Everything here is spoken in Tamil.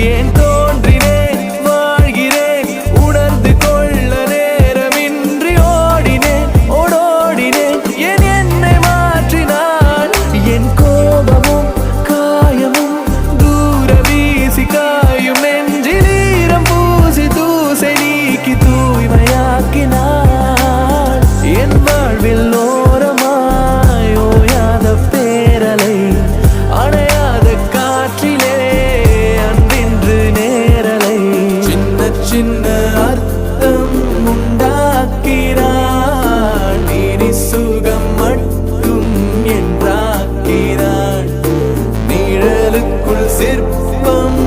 ஏன் தோன்றினேன் வாழ்கிறேன் உணர்ந்து கொள்ள நேரமின்றி ஓடினேன் ஓடோடினேன் ஏன் என்னை மாற்றினாள் என் கோபமும் காயமும் தூர வீசி காயும் நெஞ்சில் ஈரம் பூசி தூசை நீக்கி தூய்மையாக்கினாள் என் வாழ்வில் ஓரமாய் ஓயாத பேரலை அணையாத காற்றிலே அன்றின்று நேரலை சின்ன சின்ன அர்த்தம் உண்டாக்கிறாள் நீ சுகம் மட்டும் என்றாக்கிறாள் நிழலுக்குள் சிற்பம்